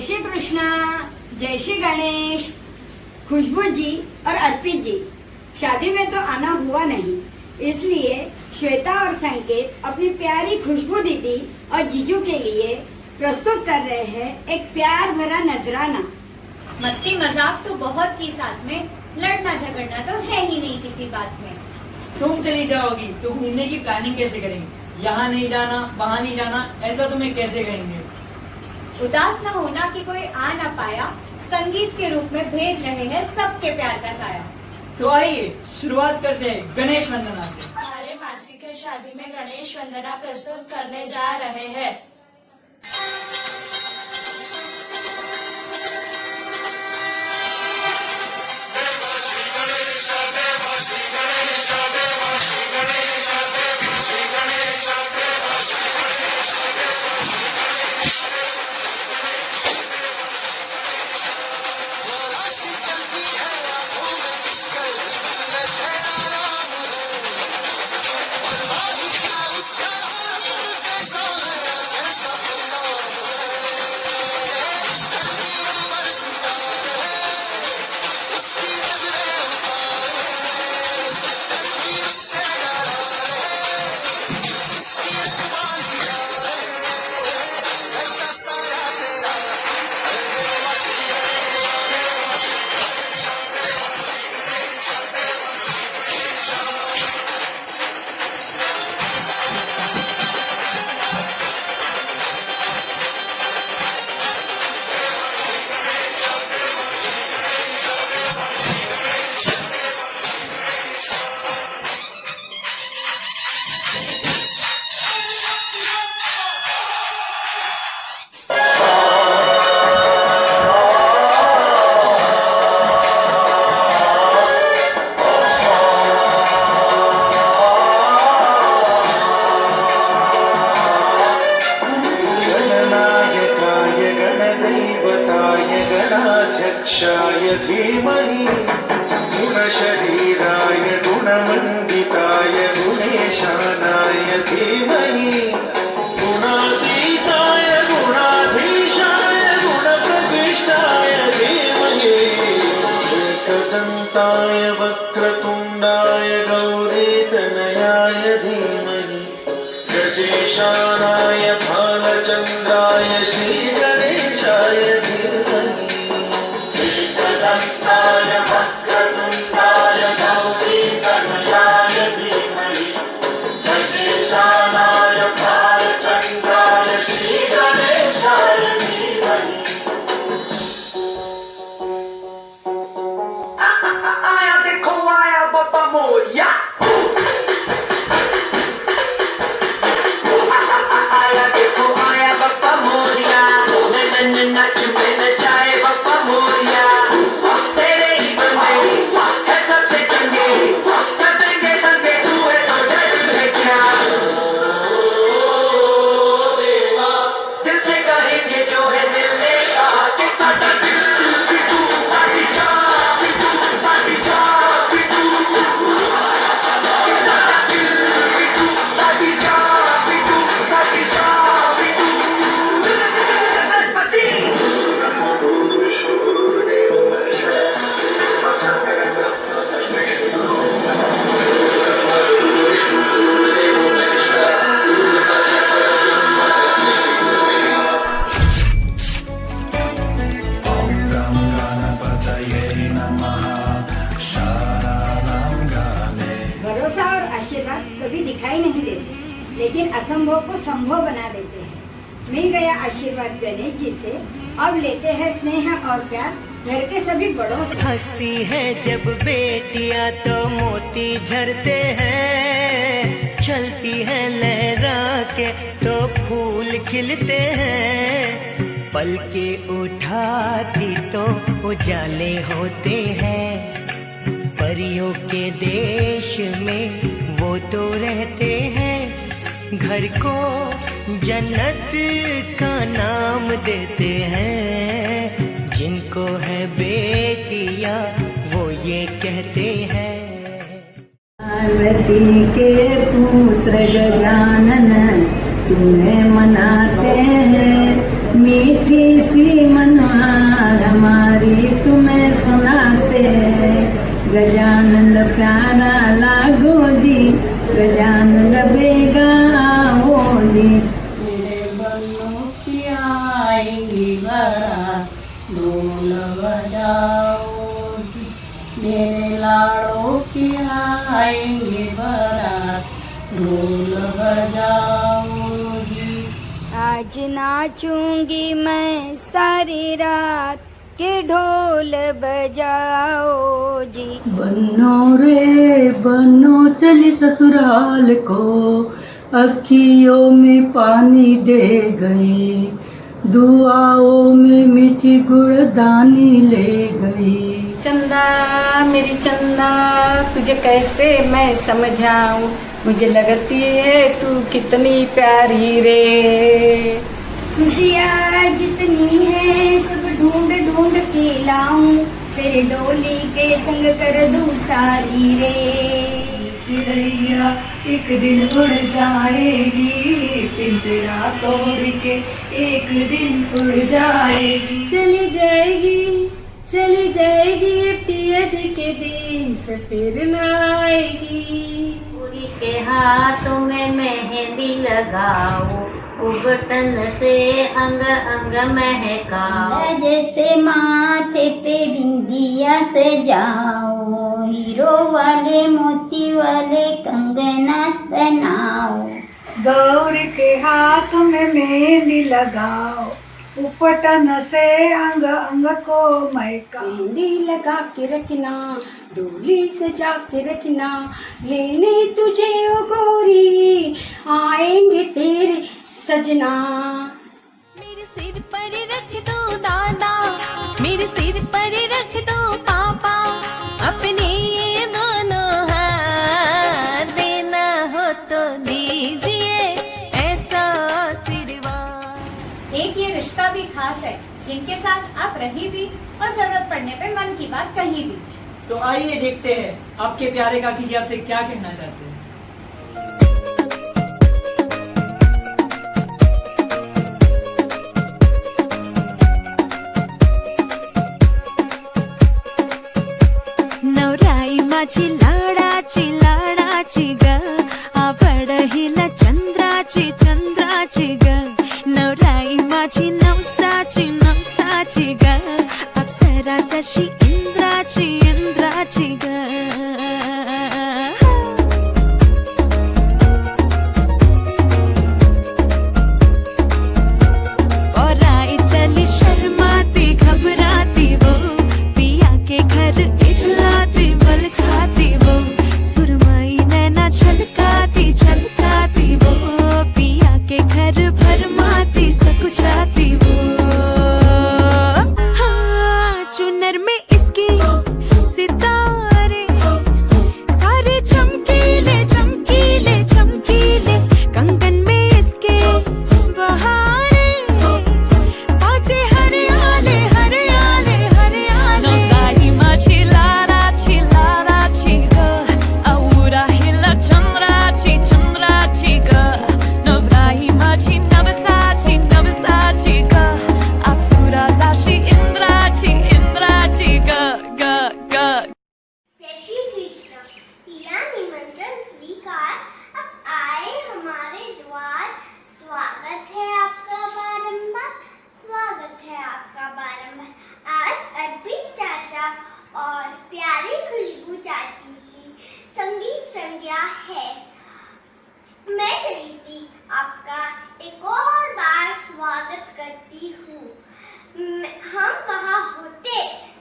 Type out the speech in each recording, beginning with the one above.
श्री कृष्णा, जय श्री गणेश। खुशबू जी और अर्पित जी, शादी में तो आना हुआ नहीं, इसलिए श्वेता और संकेत अपनी प्यारी खुशबू दीदी और जीजू के लिए प्रस्तुत कर रहे हैं एक प्यार भरा नजराना। मस्ती मजाक तो बहुत की, साथ में लड़ना झगड़ना तो है ही नहीं किसी बात में। तुम चली जाओगी तो घूमने की प्लानिंग कैसे करेंगे? यहाँ नहीं जाना, वहाँ नहीं जाना, ऐसा तुम्हें कैसे कहेंगे? उदास न होना कि कोई आ न पाया, संगीत के रूप में भेज रहे हैं सबके प्यार का साया। तो आइए शुरुआत करते हैं गणेश वंदना से। हमारे मासी के शादी में गणेश वंदना प्रस्तुत करने जा रहे हैं। गणाध्यक्षाय धीमहि गुणशरीराय गुणमण्डिताय गुणेशानाय धीमहि गुणातीताय गुणाधीशाय गुणप्रविष्टाय धीमहि एकदन्ताय वक्रतुण्डाय गौरीतनयाय धीमहि गजेशानाय भालचन्द्राय श्रीगणेशाय धीमहि एकदन्ताय वक्रतुण्डाय गौरीतनयाय धीमहि गजेशानाय भालचन्द्राय श्रीगणेशाय धीमहि। आया देखो आया बाबा मोरिया, आया देखो आया बाबा मोरिया, नाच में नचाए बाबा मोरिया। तेरे ही बंदे है सबसे चंगे, करेंगे दंगे हुए तो डर है क्या? देवा दिल से कहेंगे जो है दिल ने कहा कि साਡਾ दिल भी तू, साडी जान भी तू, साडी जान भी तू, साਡਾ दिल भी तू, साडी जान भी तू, साडी जान भी तू। गणपति भरोसा और आशीर्वाद कभी दिखाई नहीं देते, लेकिन असंभव को संभव बना देते हैं। मिल गया आशीर्वाद गणेश जी से, अब लेते हैं स्नेह और प्यार घर के सभी बड़ों से। हंसती है जब बेटियां तो मोती झरते हैं, चलती है लहरा के तो फूल खिलते हैं, पलके उठाती तो उजाले होते हैं, परियों के देश में वो तो रहते हैं, घर को जन्नत का नाम देते हैं, जिनको है बेटियां वो ये कहते हैं। पार्वती के पुत्र गजानन तुम्हें मनाते हैं, मीठी सखी सी मनहार हमारी तुम्हें सुनाते गजानंद प्यारा लागो जी गजानंद बेगा हो जी मेरे बन्नों की आएंगी बारात ढोल बजाओ जी मेरे लाड़ों की आएंगी बारात ढोल बजाओ जी आज नाचूंगी मैं सारी रात के ढोल बजाओ जी। बनो रे बनो चली ससुराल को अखियों में पानी दे गई दुआओं में मीठी गुड़दानी ले गई। चंदा मेरी चंदा तुझे कैसे मैं समझाऊं मुझे लगती है तू कितनी प्यारी रे। खुशियाँ जितनी है सब ढूंढ ढूंढ के लाऊं फिर डोली के संग कर दूं सारी रे। चिड़ैया एक दिन उड़ जाएगी पिंजरा तोड़ के एक दिन उड़ जाएगी चली जाएगी पिया जी के देश फिर न आएगी। पूरी के हाथों में मेहंदी लगाओ उबटन से अंग अंग महकाओ जैसे माथे पे बिंदिया सजाओ हीरो वाले मोती वाले कंगना बनाओ। गौर के हाथ में मेहंदी लगाओ उपटन से अंग अंग को महकाओ। मेहंदी लगा के रखना डोली सजा के रखना लेने तुझे ओ गोरी आएंगे तेरे सजना। मेरे सिर पर रख दो दादा मेरे सिर पर रख दो पापा अपने ये दोनों हाथ देना हो तो दीजिए ऐसा आशीर्वाद। एक ये रिश्ता भी खास है जिनके साथ आप रही भी और जरूरत पड़ने पे मन की बात कही भी। तो आइए देखते हैं आपके प्यारे काकी जी आपसे क्या कहना चाहते हैं। नवराई माझी लाडाची ग आवड हिला चंद्राची ग नवराई माझी नवसाची ग अप्सरा जशी इंद्राची ग। और आई चली शर्माती घबराती वो पिया के घर इठलाती बल खाती वो सुरमई नैना छलकाती वो पिया के घर भरमाती सकुचाती वो। हाँ, चुनर में इसकी सितारे सारे चमकीले कंगन में इसके बहारे पाचे हरियाले नवराई माझी लाडाची ग औरा हिला चंद्राची ग नवराई माझी नवसाची ग अप्सरा जशी इंद्राची ग जय श्री कृष्ण। पीड़ा निमंत्रण स्वीकार अब आए हमारे द्वार स्वागत है आपका बारंबार आज अर्पित चाचा और प्यारी खुशबू चाची की संगीत संध्या है। मैं चलीती आपका एक और बार स्वागत करती हूँ। हम वहाँ होते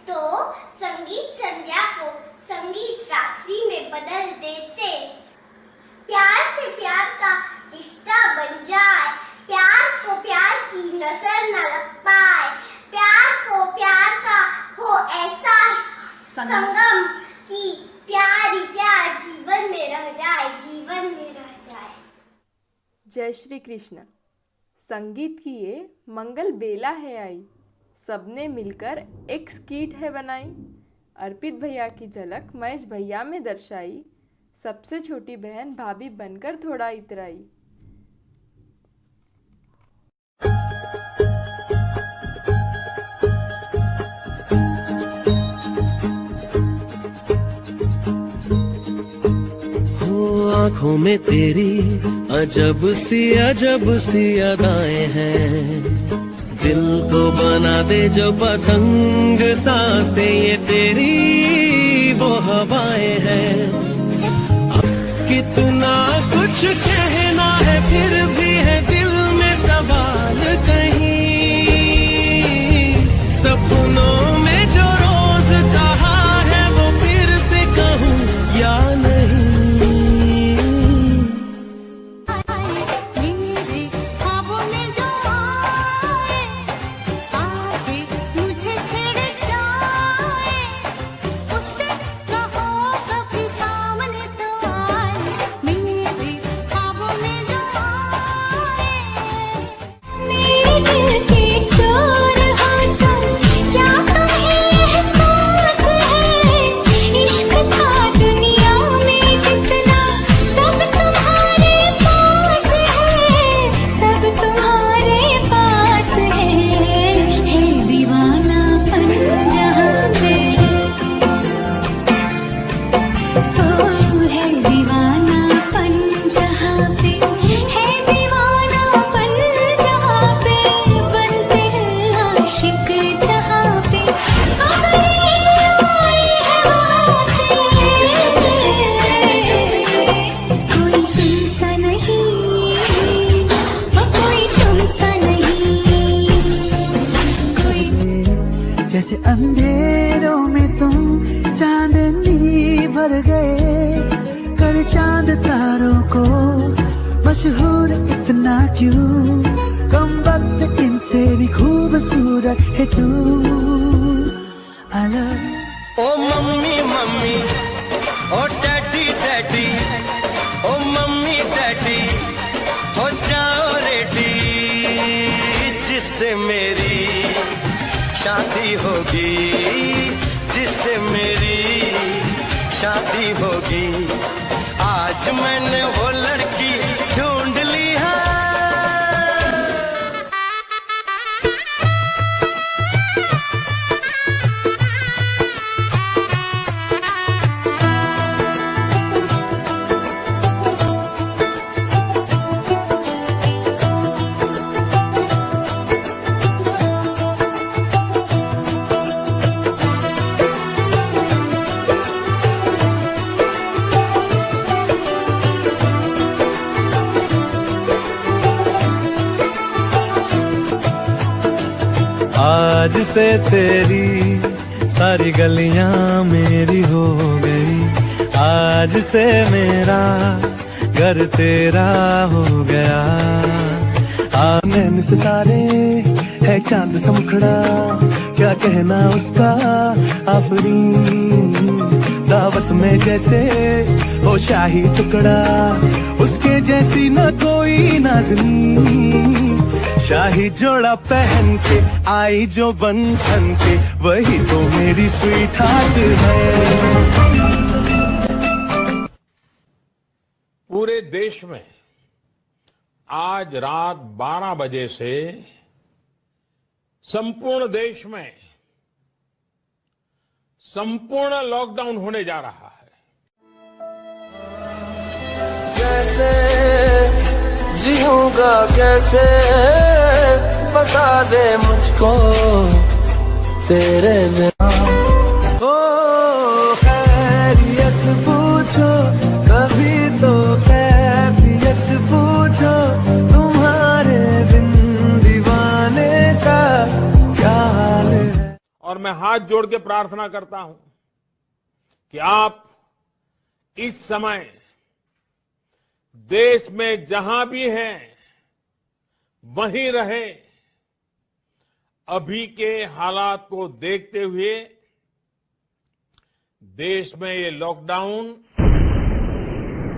तो संगीत संध्या को संगीत रात्रि में बदल देते। प्यार से प्यार का रिश्ता बन जाए प्यार को प्यार की नजर न लग पाए प्यार को प्यार का हो ऐसा संगम कि प्यार ही प्यार जीवन में रह जाए। जय श्री कृष्ण। संगीत की ये मंगल बेला है आई सबने मिलकर एक स्कीट है बनाई। अर्पित भैया की झलक महेश भैया में दर्शाई सबसे छोटी बहन भाभी बनकर थोड़ा इतराई। आंखों में तेरी अजब सी अदाएं हैं। दिल को बना दे जो पतंग सांसें ये तेरी वो हवाएं हैं। कितना कुछ कहना है फिर भी है दिल में सवाल कहीं। सपनों में जो रोज कहा है वो फिर से कहूँ या नहीं। मेरे ख्वाबों में जो आए आके मुझे छेड़ जाए, उससे कहो कभी सामने तो आए। मेरे ख्वाबों में जो आए मेरे दिल के चोर हो तुम, क्या तुम्हें एहसास है? इश्क था दुनिया में जितना सब तुम्हारे पास है, सब तुम्हारे पास है दीवानापन जहाँ पे हो, है दीवानापन जहाँ पे, है दीवानापन जहाँ पे, बनते हैं आशिक जहाँ पे। अगर ये आई है वहाँ से कोई तुमसा नहीं, कोई तुमसा नहीं, कोई जैसे अंधेरों में तुम चांदनी भर गए, कर चांद तारों को मशहूर इतना क्यों? कम वक्त इनसे भी खूबसूरत है तू। I love you। ओ मम्मी मम्मी ओ डैडी डैडी, ओ मम्मी डैडी हो जाओ रेडी, जिससे मेरी शादी होगी, जिससे मेरी शादी होगी। आज मैंने वो लड़की ढूंढ ली है। आज से तेरी सारी गलियां मेरी हो गई, आज से मेरा घर तेरा हो गया। नैन सितारे है चांद सा मुखड़ा, क्या कहना उसका आफरीन। दावत में जैसे हो शाही टुकड़ा, उसके जैसी न कोई नाज़नीन। शाही जोड़ा पहन के आई जो बन ठन के, वही तो मेरी स्वीट हार्ट है। पूरे देश में आज रात 12 बजे से संपूर्ण देश में संपूर्ण लॉकडाउन होने जा रहा है। कैसे जीऊंगा कैसे, बता दे मुझको तेरे बिना। ओ खैरियत पूछो कभी तो कैफियत पूछो, तुम्हारे बिन दीवाने का क्या हाल है। और मैं हाथ जोड़ के प्रार्थना करता हूं कि आप इस समय देश में जहां भी हैं वहीं रहे। अभी के हालात को देखते हुए देश में ये लॉकडाउन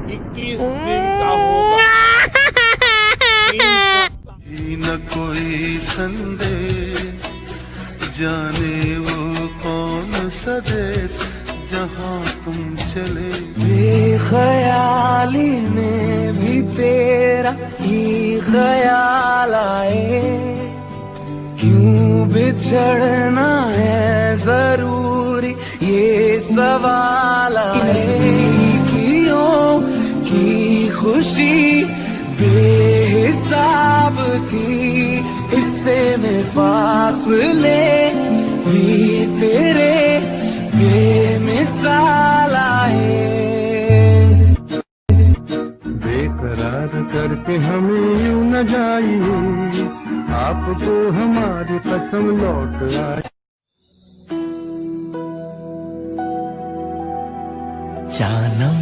21 दिन का होगा। न कोई संदेश जाने वो कौन सा देश जहाँ तुम चले। बेख्याली में भी तेरा ही ख्याल आए, क्यों बिछड़ना है जरूरी ये सवाल आए। नजदीकियों की खुशी बेहिसाब थी, हिस्से में फासले भी तेरे बेमिसाल आए। बेकरार करके हमें यूं न जाइए, आपको हमारी कसम लौट आई। जानम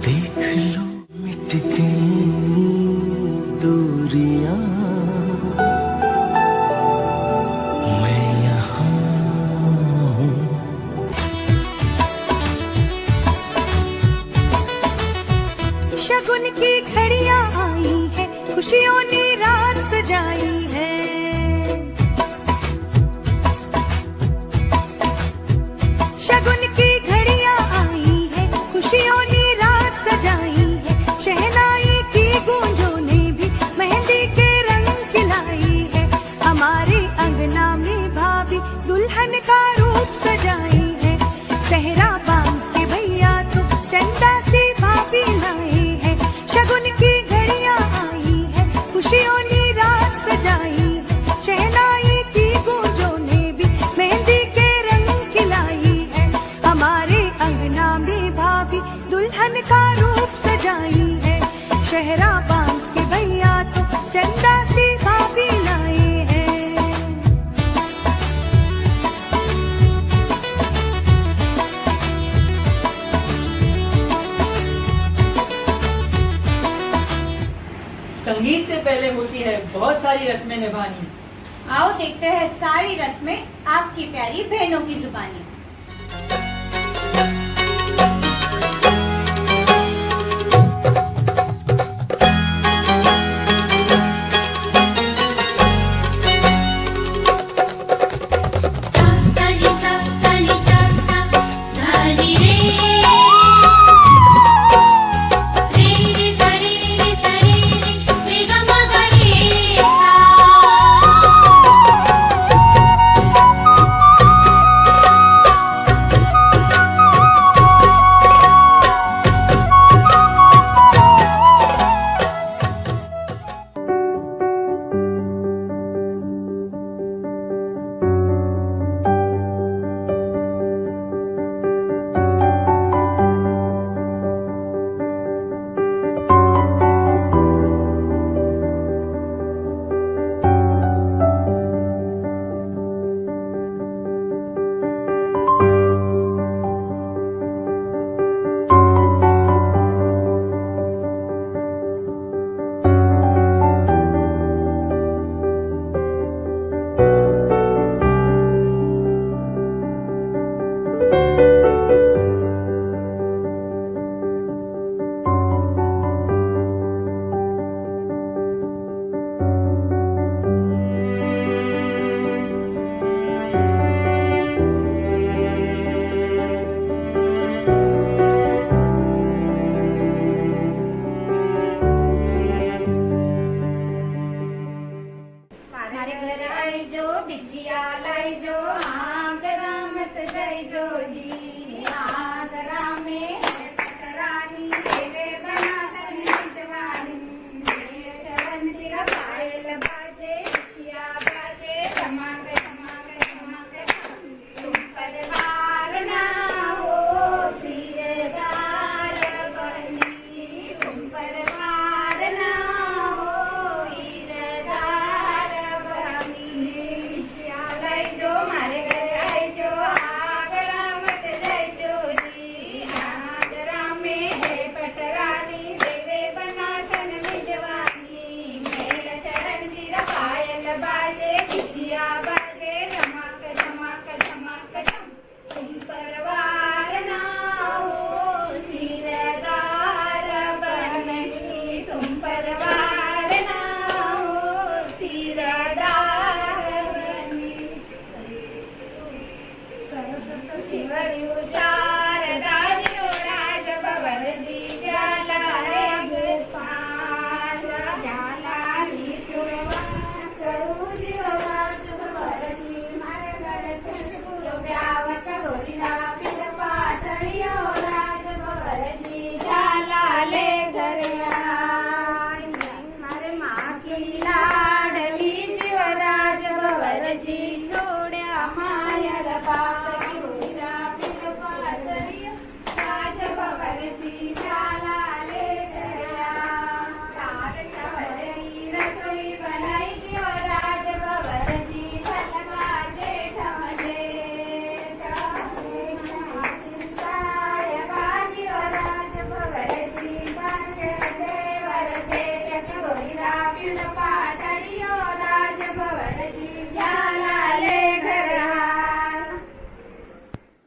देख लो मिट गई दूरियां, मैं यहाँ हूँ। शगुन की घड़ियां आई है, खुशियों ने रात सजाई है। शगुन की घड़ियां आई है, खुशियों ने रात सजाई है। शहनाई की गूंजों ने भी मेहंदी के रंग खिलाई है। हमारे अंगना में भाभी दुल्हन का रूप सजाई है। सहरा बांध के भैया तो चंदा सी भाभी लाई है। शगुन की घड़ियां आई है, खुशियों ने रात सजाई है। शहनाई की गूंजों ने भी मेहंदी के रंग खिलाई है। हमारे अंगना में भाभी दुल्हन का रूप सजाई है। शहरा बांध के भैया तो चंदा सी भाभी लाए हैं। संगीत से पहले होती है बहुत सारी रस्में निभानी। आओ देखते हैं सारी रस्में आपकी प्यारी बहनों की जुबानी। सा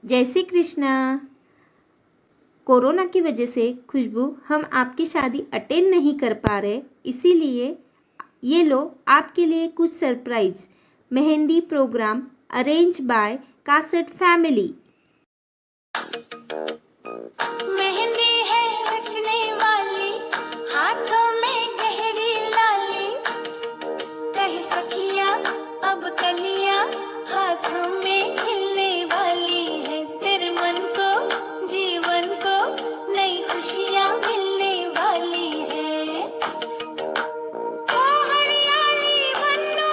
जय श्री कृष्णा। कोरोना की वजह से खुशबू हम आपकी शादी अटेंड नहीं कर पा रहे, इसीलिए ये लो आपके लिए कुछ surprise mehndi programme arrange by Kasat family. Mehndi है रचने वाली, हाथों में गहरी लाली, कह सखियां अब कलियां हाथों में खिलने वाली है, तेरे मन को जीवन को नई खुशियां मिलने वाली है। ओ हरियाली बन्नो,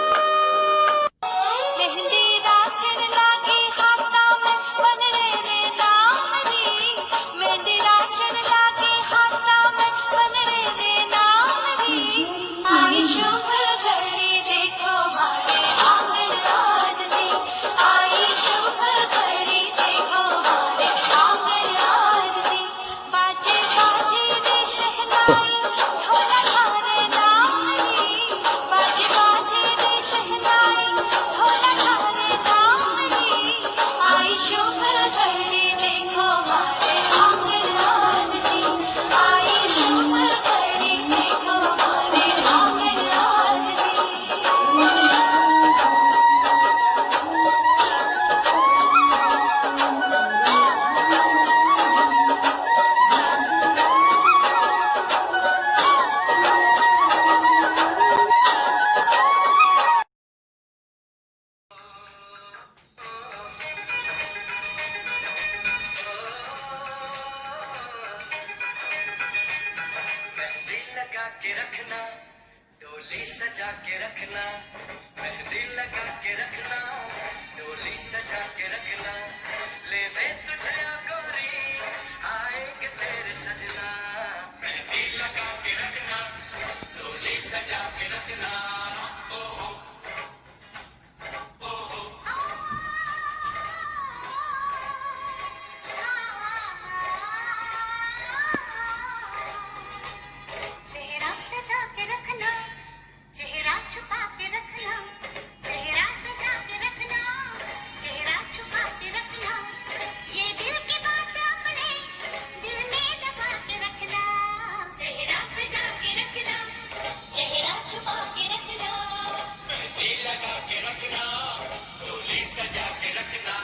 मेहंदी राचन लागे हाथा में बनरे रे नाम री, मेहंदी राचन लागे हाथा में बनरे रे नाम री, आई शुभ घड़ी देखो हमारे आंगन आज दी, आई शुभ घड़ी देखो हमारे आंगन आज दी, बाजे बाजे रे शहनाई ढोला ढारे नाम री, बाजे बाजे रे शहनाई ढोला ढारे नाम री, आई शुभ घड़ी देखो हमारे आंगन आज दी, आई शुभ घड़ी देखो हमारे आंगन आज दी। मेहंदी लगा के रखना, डोली सजा के रखना, मेहंदी लगा के रखना, डोली सजा के रखना, ले दे तुझे गोरी आएंगे तेरे सजना। मेहंदी लगा के रखना, डोली सजा के रखना, ओहो ओहो। सेहरा सजा के रखना, चेहरा छुपा के रखना, सेहरा सजा के रखना, चेहरा छुपा के रखना, ये दिल की बात अपने दिल में दबा के रखना, सेहरा सजा के रखना, चेहरा छुपा के रखना, मेहंदी लगा के रखना, डोली सजा के रखना।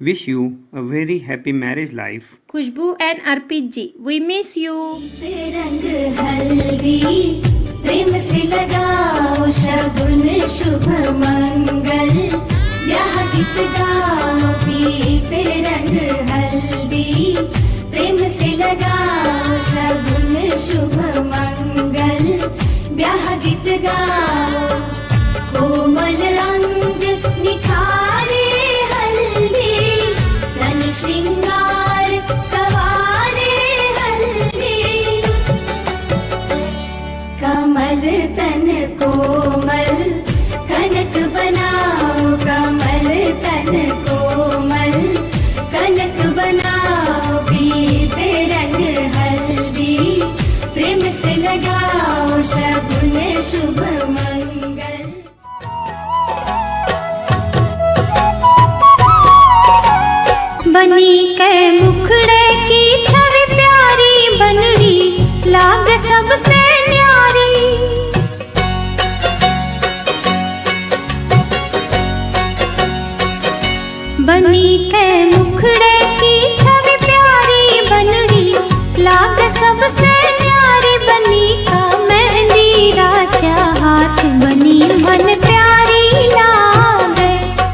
Wish you a very happy marriage life. Khushbu and Arpit ji, we miss you. रंग हल्दी प्रेम से लगाओ शगुन शुभ मंगल, ब्याह गीत गाओ पीते रंग हल्दी, प्रेम से लगाओ शगुन शुभ मंगल, ब्याह गीत गाओ, कोमल अंग निखारे हल्दी, तन श्रृंगार सवारे हल्दी, कमल तन कोमल कनक बनाओ, कमल तन कोमल कनक बनाओ, पीते रंग हल्दी, प्रेम से लगाओ शगुन शुभ मंगल। बनी के मुखड़े की छवि प्यारी, बनड़ी लाग सबसे न्यारी, बनी के मुखड़े की छवि प्यारी, बनड़ी लाग सबसे न्यारी, बनी का मेहंदी राजा हाथ, बनी मन प्यारी लागे,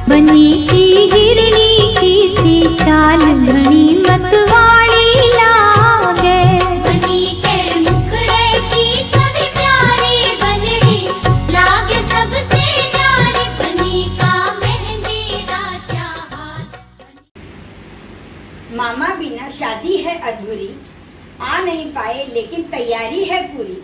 बनी की हिरणी की सी चाल, घनी मतवाली लागे, बनी के मुखड़े की छवि प्यारी, बनड़ी लागे सबसे न्यारी, बनी का मेहंदी राजा हाथ। मामा बिना शादी है अधूरी, आ नहीं पाए लेकिन तैयारी है पूरी।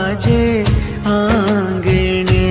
बाजे आंगने।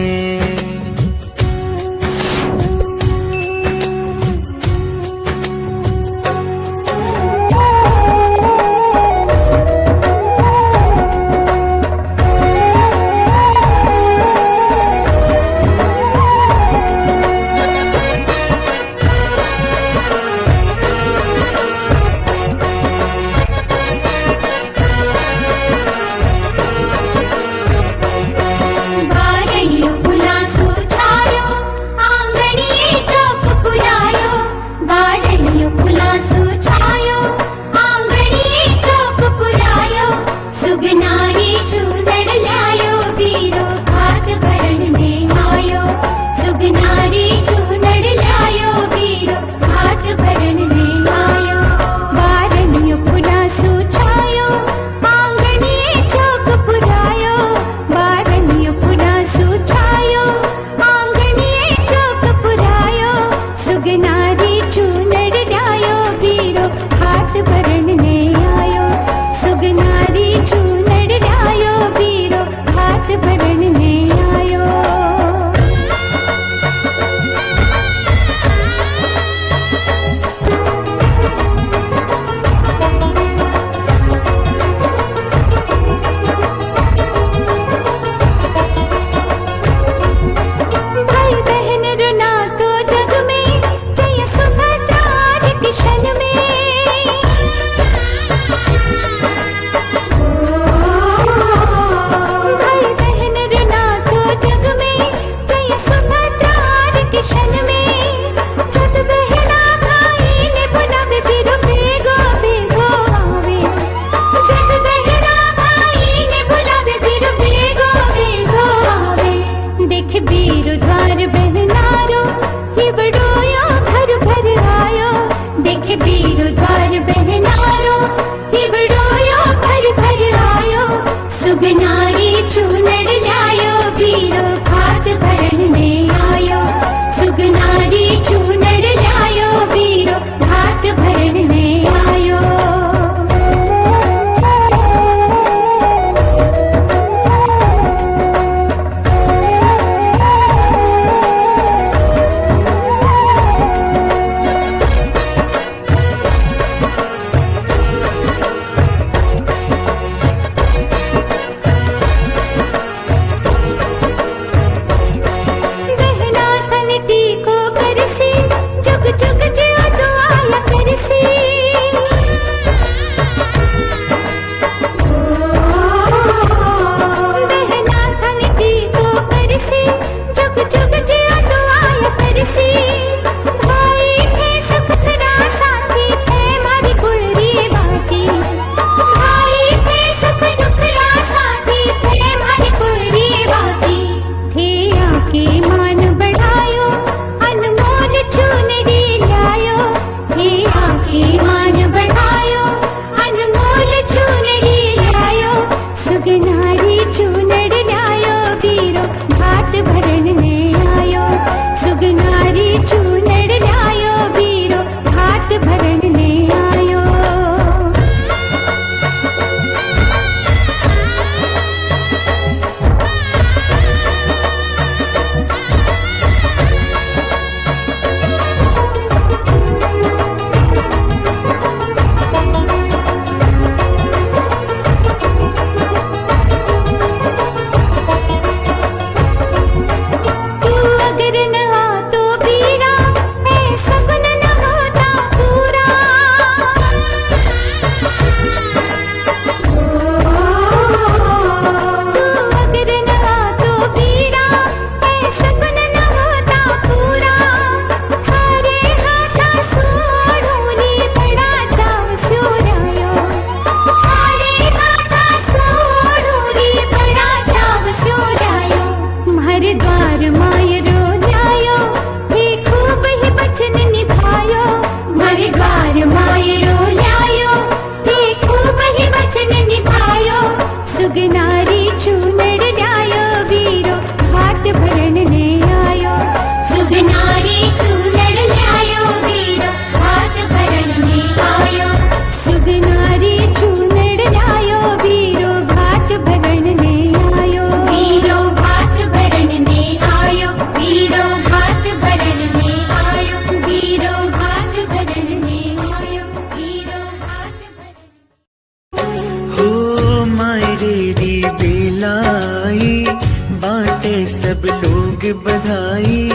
सब लोग बधाई,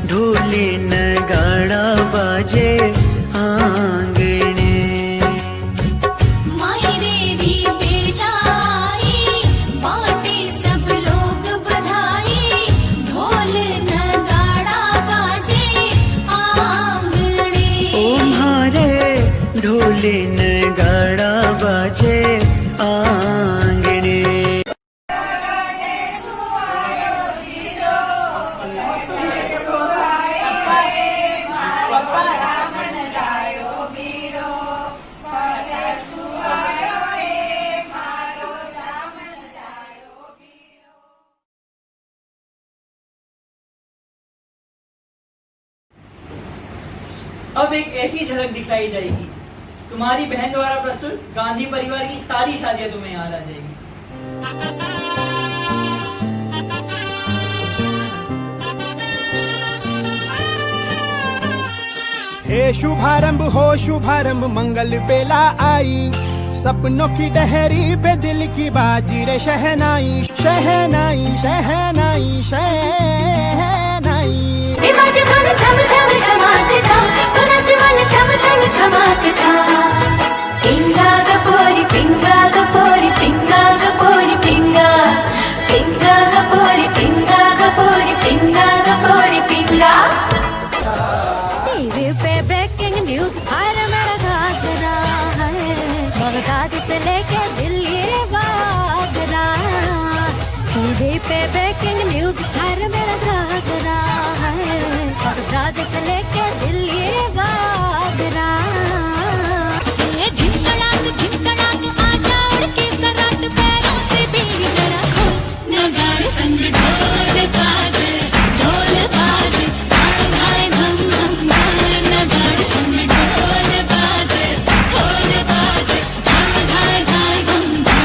ढोले नगाड़ा बाजे आंगने। मायरे री बेलाई, बाटे सब लोग बधाई, ढोल नगाड़ा बाजे आंगने। ओ म्हारे ढोले नगाड़ा बाजे आंगने। अब एक ऐसी झलक दिखलाई जाएगी, तुम्हारी बहन द्वारा प्रस्तुत गांधी परिवार की सारी शादियां तुम्हें याद आ जाएगी। हे शुभारंभ हो शुभारंभ, मंगल बेला आई, सपनों की डहरी पे दिल की बाजी रे शहनाई, शहनाई शहनाई शहनाई। बाजे धुन छम छम छमाक छा, तो नच मन छम छम छमाक छा। पिंगा गपोरी पिंगा गपोरी पिंगा गपोरी पिंगा, पिंगा गपोरी पिंगा गपोरी पिंगा गपोरी पिंगा। टीवी पे ब्रेकिंग न्यूज हर मेरा घाघरा है, बगदाद से लेके दिल्ली आगरा। टीवी पे ब्रेकिंग न्यूज हर मेरा घाघरा है, बगदाद से लेके दिल्ली आगरा। ये धिनकड़ाक आजा उड़ के सराट, पैरों से बेड़ी जरा खो, नगाड़े संग ढोल बाजे, ढोल बाजे, हाय हाय धम धम हाय। नगाड़े संग ढोल बाजे, ढोल बाजे, हाय हाय हाय धम धम।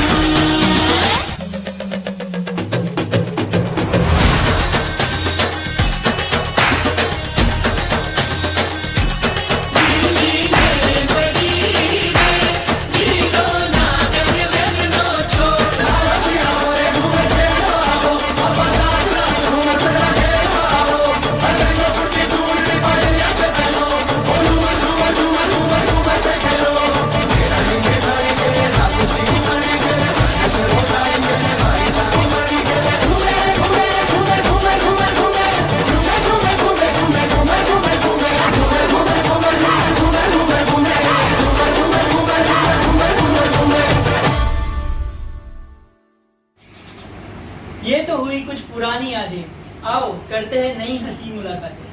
ये तो हुई कुछ पुरानी यादें, आओ करते हैं नई हंसी मुलाकातें।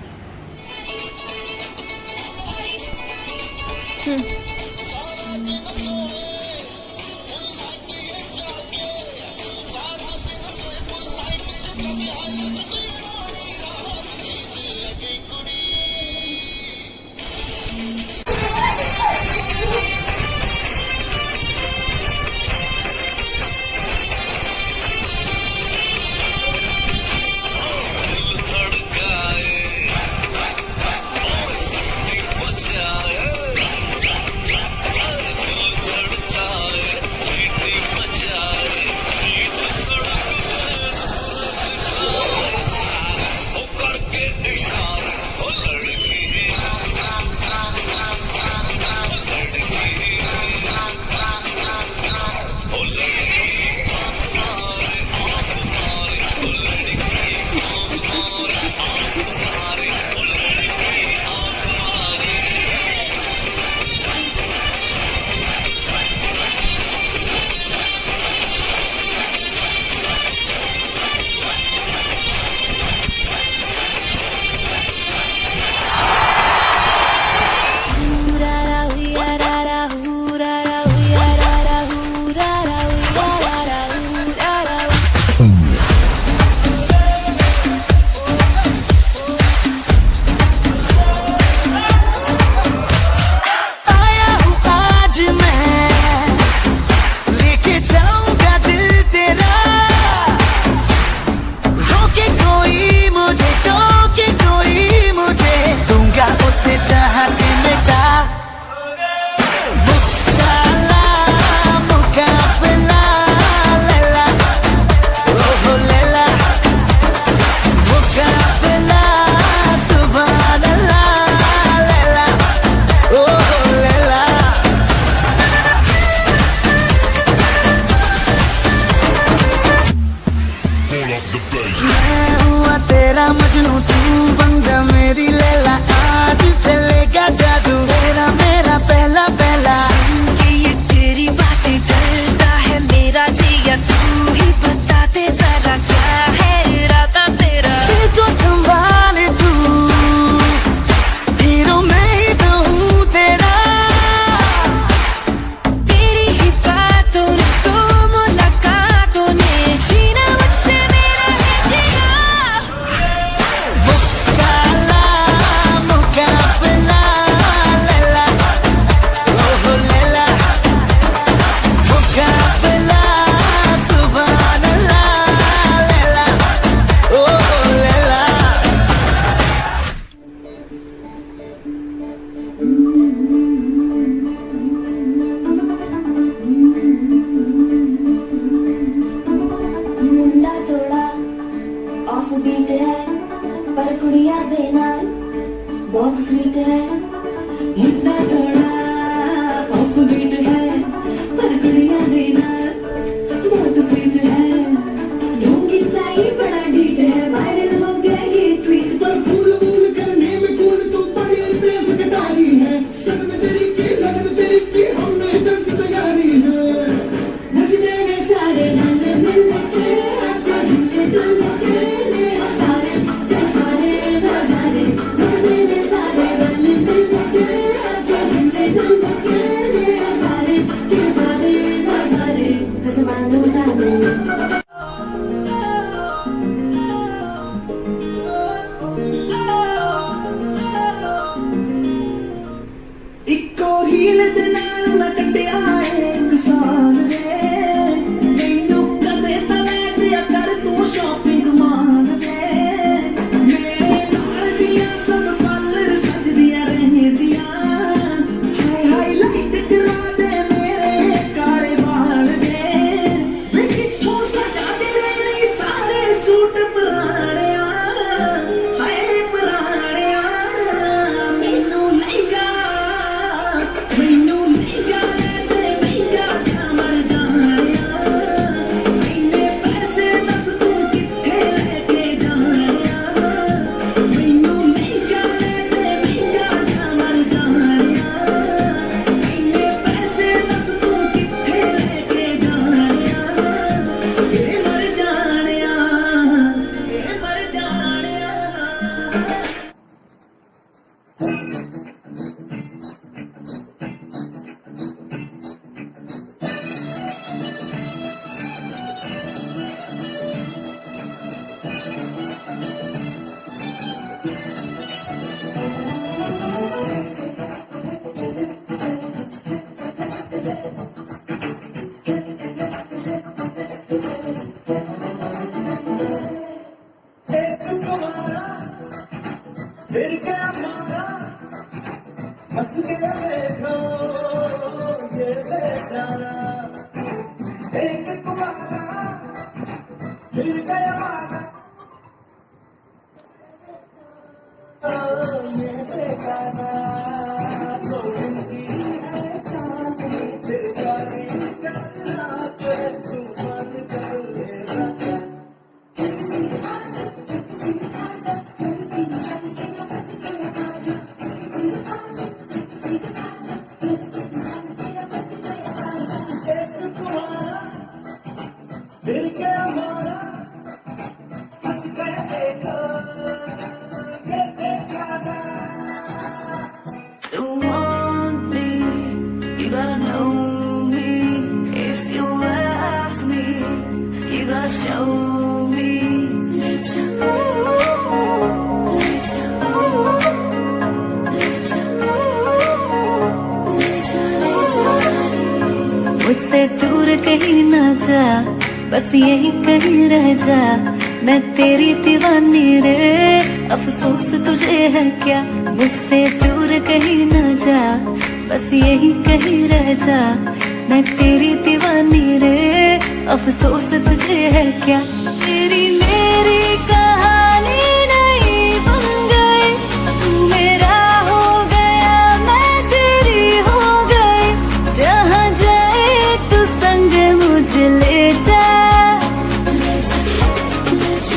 मैं हुआ तेरा मजनू, तू बन जा मेरी लैला, आज चलेगा जादू तेरा मेरा पहला पहला। कि ये तेरी बातें डरता है मेरा जिया, तू ही बता दे जरा क्या है इरादा तेरा। तो संभाल तू, हीरो मैं ही तो हूँ तेरा। तेरी ही बातों ने तो मुलाकातों ने जीना मुझसे मेरा है जीना। मुकाला मुकाबला लैला, ओहो लैला, मुकाबला सुभान अल्लाह लैला, ओहो लैला। मुंडा थोड़ा ऑफ बीट है पर कुड़िया देना बहुत स्वीट है। मुंडा थोड़ा ऑफ बीट है पर कुड़िया देना बहुत स्वीट है। ढोंगी साई बड़ा डीट है, वायरल हो गया ये ट्वीट पर। फूल फूल करने में कूल तू बड़ी तेज कटारी है, शगन तेरी की लगन तेरी की हमने जब की तैयारी है। नचने में सारे रंग मिल के आजा हिले डुल के ले सारे के सारे नजारे। नचने में सारे रंग मिल के आजा हिले डुल के ले सारे के सारे नजारे। खसमानो गाने इको हील दे नाल मैं कटिया एक साल रे, मैनू कदे तले जिया कर तू शॉपिंग मान रे। मेरे नाल दिया सब पार्लर सजदियां रहदियां, हाय हाईलाइट करा दे मेरे काले बाल रे। मैं किथों सजा दे रहे सारे सूट पुराणिया, हाय पुराणिया। मैनू लईगा मैनू लईगा ते लईगा मर जानिया। मैंने पैसे दस तू किथे लेके जानिया। मैनू लईगा ते लईगा मर जानिया। मैंने पैसे दस तू किथे लेके जानिया। ये मर जानिया, ये मर जानिया। फिर क्या मारा हंस के देखो ये बेचारा। एक तुम्हारा फिर गया मारा ये बेचारा। तो जिंदगी है चांदनी फिर जाने रात तू बंद कर दे रात। फिर क्या मारा हंस के देखो ये बेचारा। To want me, you gotta know me. If you love me, you gotta show me. ले जा, ले जा, ले जा, ले जा, ले जा। मुझसे दूर कहीं ना जा, बस यही कहीं रह जा। मैं तेरी दीवानी रे, अफसोस तुझे है क्या। मुझसे दूर कहीं ना जा, बस यही कहीं रह जा। मैं तेरी दीवानी रे, अफसोस तुझे है क्या। तेरी मेरी कहानी नहीं बन गई, तू मेरा हो गया मैं तेरी हो गई। जहाँ जाए तू संग मुझे ले जा, ले जा, ले जा।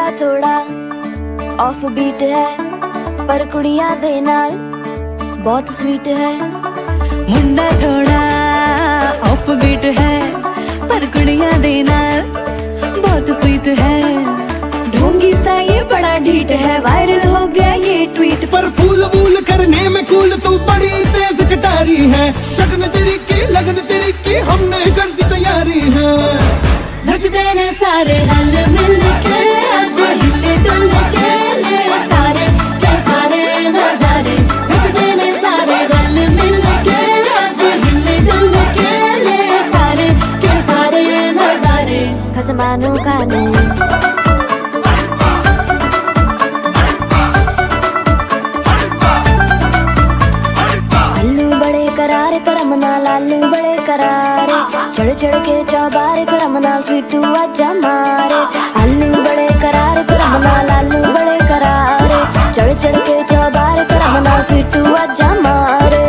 मुंडा थोड़ा ऑफ बीट है पर कुड़ियां दे नाल बहुत स्वीट है। मुंडा थोड़ा ऑफ बीट है पर कुड़ियां दे नाल बहुत स्वीट है। ढोंगी सा ये बड़ा ढीठ है, वायरल हो गया ये ट्वीट पर फूल वूल करने में कूल तू बड़ी तेज कटारी है। शगन तेरी की लगन तेरी की हमने कर दी तैयारी है। नचते ने सारे रल मिल के आज हिले डुल के ले सारे के सारे नजारे। नचते ने सारे रल मिल के आज हिले डुल के ले सारे के सारे नजारे। खसमानों का नहीं करारे करम नाल आलू बड़े करारे। चढ़ चढ़ के चौबारे करम नाल स्वीटू आजा मारे। आलू बड़े करारे करम नाल आलू बड़े करारे। चढ़ चढ़ के चौबारे करम नाल स्वीटू आजा मारे।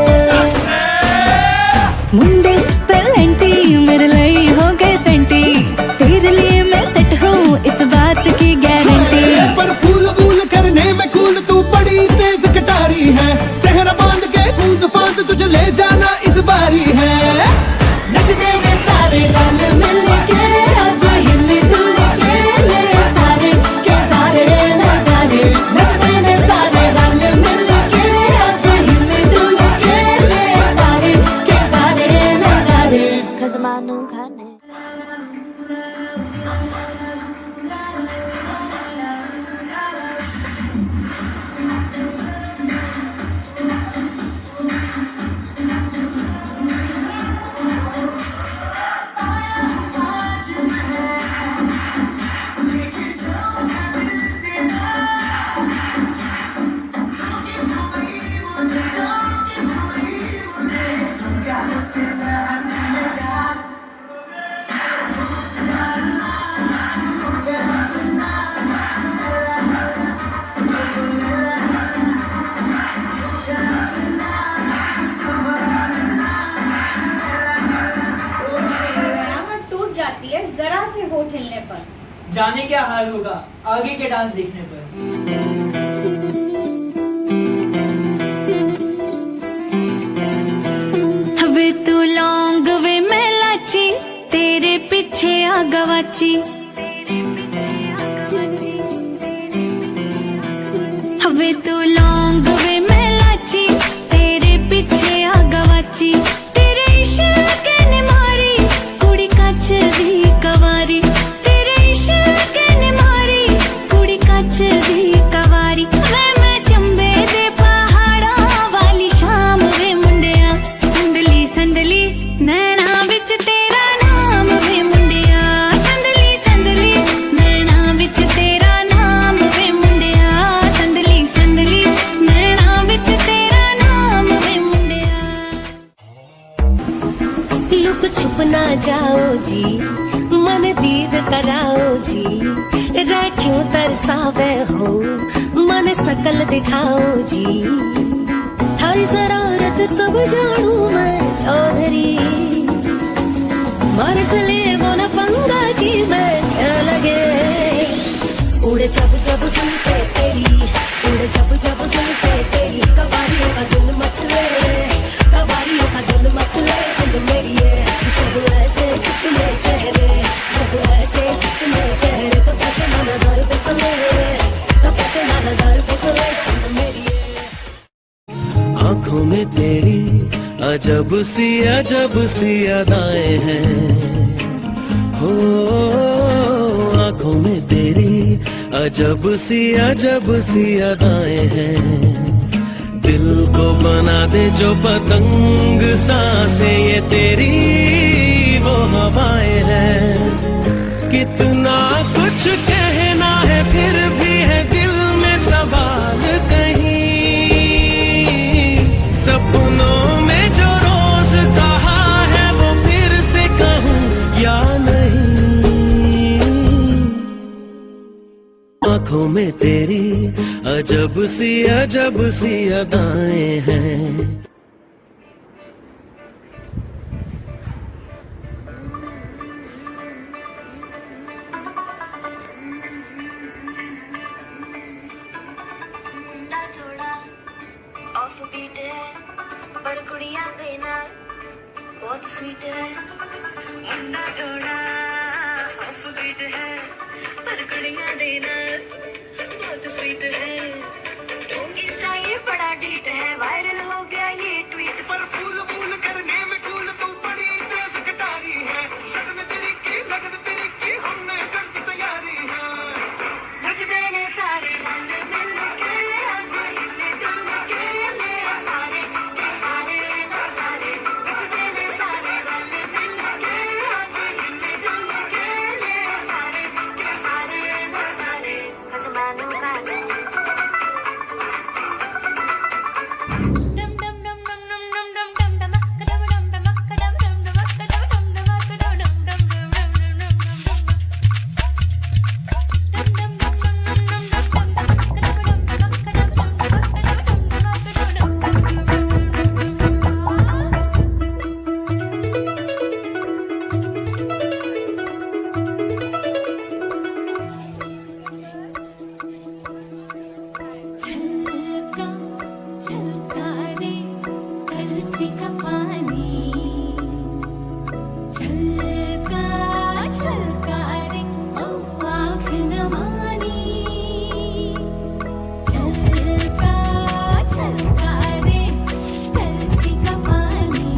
मुंडे पेलेंटी मेरे लिए हो गए सेंटी, तेरे लिए मैं सेट हूँ इस बात की गारंटी। पर फूल वूल करने में कूल तू बड़ी तेज कटारी है। सहरा बांध के कूद फांद तुझे ले जाना इस बारी है। नचते ने सारे रल मिल के आज हिले डुल के ले सारे के सारे नजारे। नचते ने सारे रल मिल के आज हिले डुल के ले सारे के सारे नजारे। खसमानों खाने जरा से होठ हिलने पर। जाने क्या हाल होगा आगे के डांस देखने पर। वे तू लौंग वे मैं लाची तेरे पीछे आ गवाची। वे तू लौंग वे मैं लाची तेरे पीछे आ गवाची। तेरे इश्क ने मारी कुड़ी कच दी कवारी। तेरे इश्क ने मारी कुड़ी कच दी कवारी। वे मैं चंबे दे पहाड़ा वाली शाम वे मुंडिया। संदली संदली नैना विच तेरा नाम वे मुंडिया। संदली संदली नैना विच तेरा नाम वे मुंडिया। संदली संदली नैना विच तेरा नाम वे मुंडिया। लुक छुप ना जाओ जी मन दीद कराओ जी। राखियों तरसावे हो मन सकल दिखाओ जी। थारी जरूरत सब जानू मैं चौधरी। मारे से ले वो न पंगा की मैं क्या लगे। उड़े जब जब सुनते तेरी उड़े जब जब सुनते तेरी। कवारियों का दिल मचले कवारियों का दिल मचले। जिंद मेरी है जब ऐसे चिकने चेहरे जब ऐसे चिकने चेहरे। तो कैसे ना नजर फिसले तो कैसे ना नजर फिसले। जिंद मेरी है आंखों में तेरी अजब सी अदाएं हैं। हो आंखों में तेरी अजब सी अदाएं हैं। दिल को बना दे जो पतंग सांसें ये तेरी वो हवाएं हैं। कितना कुछ कहना है फिर भी है दिल में सवाल कहीं। सपनों में जो रोज कहा है वो फिर से कहूँ या नहीं। आंखों में तेरी अजब सी अदाएं हैं। बहुत स्वीट है। मुन्ना थोड़ा ऑफ बीट है, पर कुड़ियां देना बहुत स्वीट है। डोंगी सा ये बड़ा डीट है, वायरल हो गया ये ट्वीट। पर फूल फूल करने में कूल तू बड़ी तेज कटारी है। शर्म तेरी की लगन तेरी की हमने कर दी तैयारी है। नच देने सारे रंग मिल के, आज हिले डुल के ले सारे के सारे नजारे। नच देने सारे रंग मिल के, आज हिले डुल के ले सारे के सारे नजारे। आसमानों का छलका छलका रे कलसी का पानी, छलका छलका रे ओ आँख नमानी। छलका छलका रे कलसी का पानी,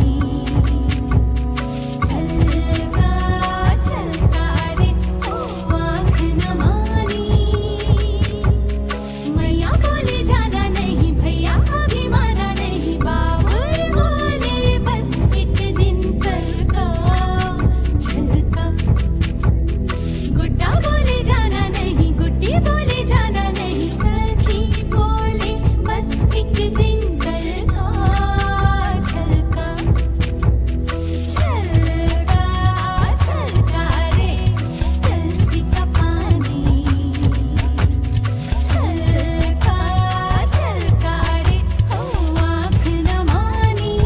छलका छलका रे ओ आँख नमानी। मैया बोले जाना नहीं, भैया अभी माना नहीं, बाबर बोले बस एक दिन कल का। छलका गुड्डा बोले जाना नहीं, गुड्डी बोले जाना नहीं, सखी बोले बस एक दिन कल का। छलका छलका छलका रे कलसी का पानी, छलका छलका रे ओ आँख नमानी।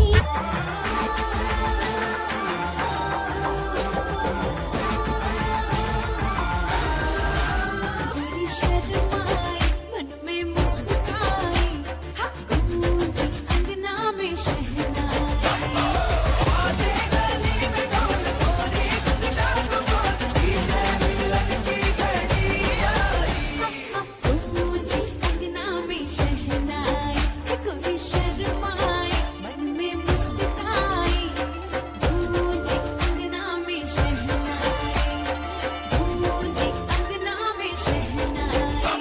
थोड़ी शर्माई मन में मुस्काई, गूंजी अंगना में शहनाई। गूंजी अंगना में शहनाई, कोई शर्माई मन में मुस्काई। गूंजी अंगना में शहनाई, गूंजी अंगना में शहनाई।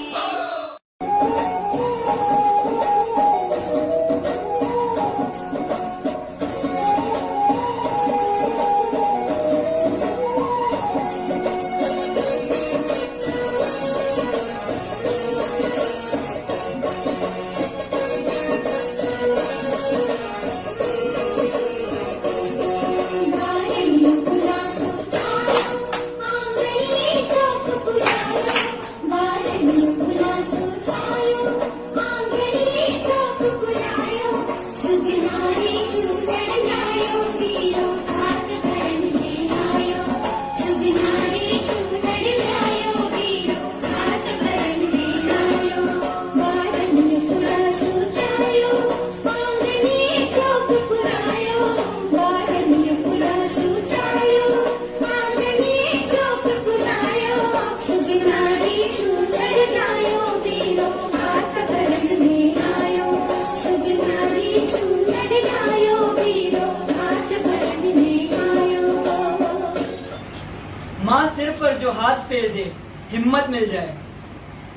माँ सिर पर जो हाथ फेर दे हिम्मत मिल जाए।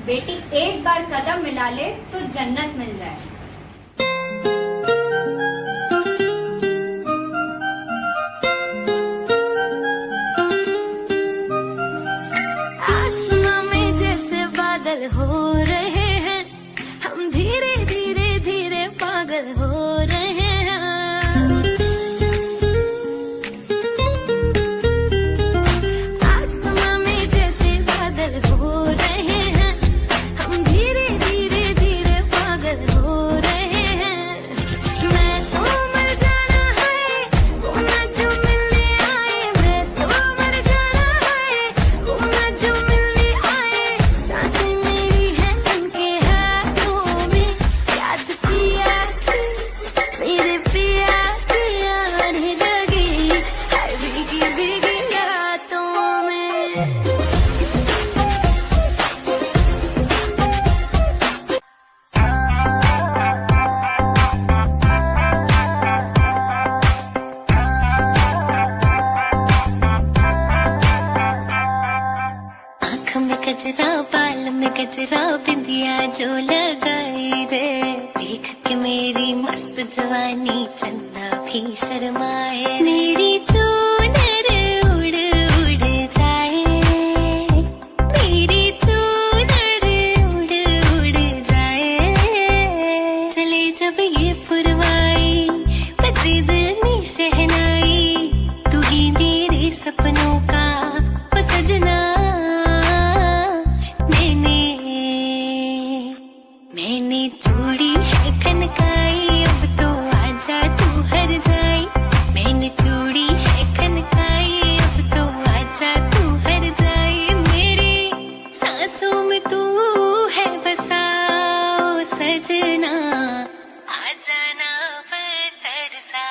बेटी एक बार कदम मिला ले तो जन्नत मिल जाए। आसमां में जैसे बादल हो रहे हैं, हम धीरे धीरे धीरे पागल हो रहे हैं। आसमां में जैसे बादल हो रहे हैं, हम धीरे धीरे धीरे पागल हो रहे हैं। मैं तो मर जाना है वो ना जो मिलने आए, मैं तो मर जाना है वो ना जो मिलने आए। सांसें मेरी है गजरा बाल में गजरा बिंदिया जो लगाई रे, देख के मेरी मस्त जवानी चंदा भी शर्माए। मेरी चूनर उड़ उड़ जाए, मेरी चूनर उड़ उड़ जाए। चले जब ये पुरवाई बजे दिल में शहनाई, तू ही मेरे सपनों का वो सजना। मैंने चूड़ी है खनकाई, अब तो आजा तू हर जाई। मैंने चूड़ी है खनकाई, अब तो आजा तू हर जाई। मेरी सांसों में तू है बसाओ सजना, आ जाना तरसा।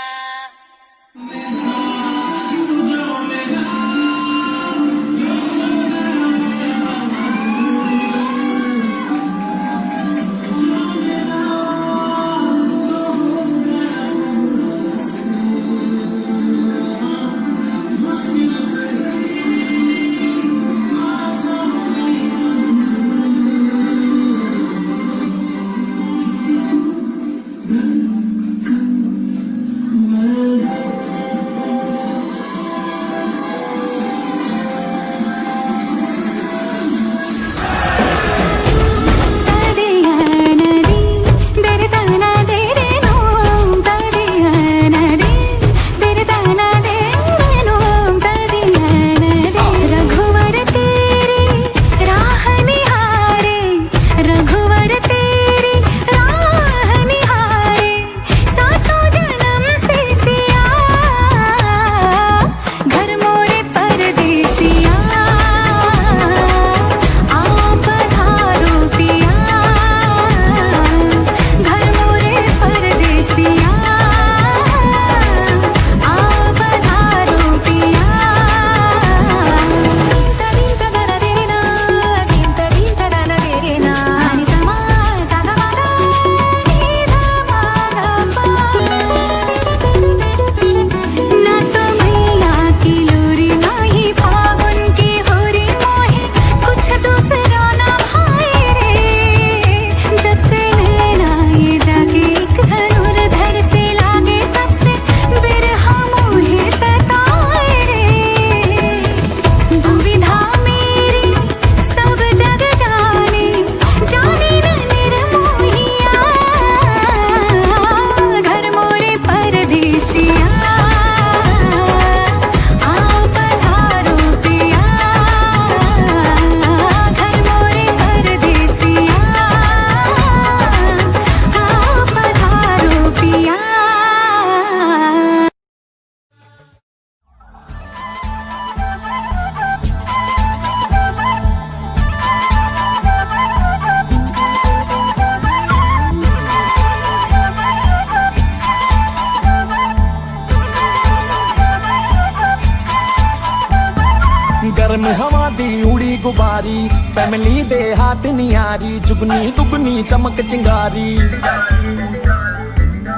गर्म हवा दी उड़ी गुबारी, फैमिली दे हाथ नियारी, जुगनी दुगनी चमक चिंगारी।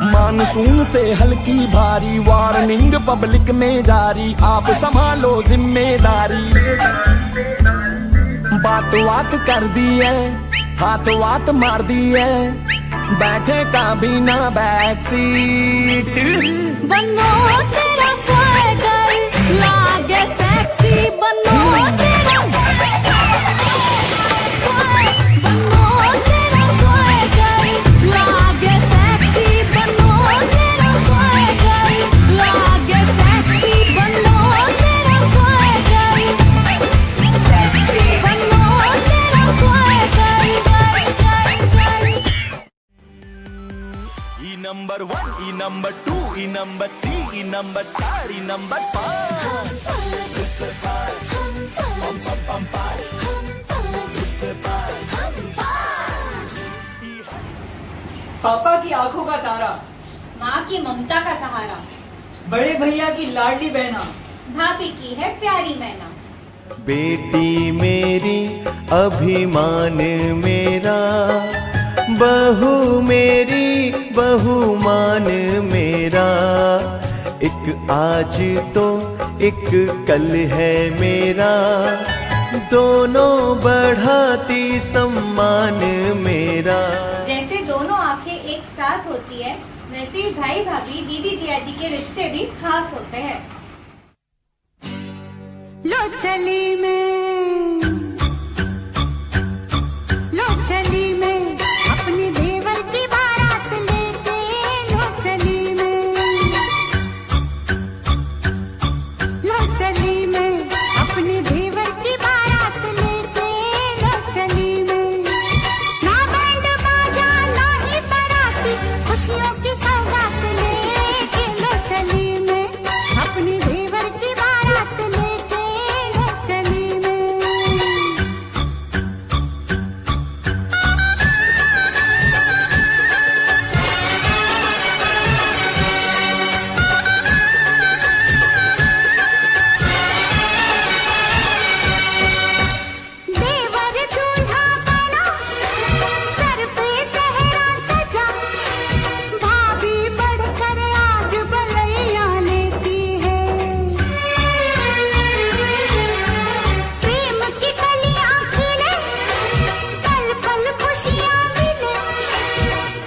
मानसून से हल्की भारी, वार्निंग पब्लिक में जारी, आप संभालो जिम्मेदारी। बात बात कर दी है, हाथ वात मार दी है, बैठे का भी ना बैक सीट। बनो तेरा स्वैगर लागे सेक्सी, बनो तेरा बनो तेरा स्वैगर लागे सेक्सी, बनो तेरा स्वैगर लागे सेक्सी, बनो तेरा स्वैगर सेक्सी, बनो तेरा स्वैगर। ई नंबर 1, ई नंबर 2, ई नंबर 3, ई नंबर 4, ई नंबर 5। पापा की आंखों का तारा, माँ की ममता का सहारा, बड़े भैया की लाडली बहना, भाभी की है प्यारी मैना। बेटी मेरी अभिमान मेरा, बहू मेरी बहुमान मेरा। एक आज तो एक कल है मेरा, दोनों बढ़ाती सम्मान मेरा। जैसे दोनों आंखें एक साथ होती है, वैसे ही भाई भाभी दीदी जिया जी के रिश्ते भी खास होते हैं। लो चली मैं अपने देवर की बारात लेके, लो चली मैं अपने देवर की बारात लेके, लो चली मैं। ना बैंड बाजा ना ही बाराती, खुशियों की सौगात लेके, लो चली मैं अपने देवर की बारात लेके, लो चली मैं। देवर दूल्हा बना, सर पे सेहरा सजा, भाभी बढ़कर आज बलैया लेती है। प्रेम की कलियां खिले, पल पल खुशियां मिले,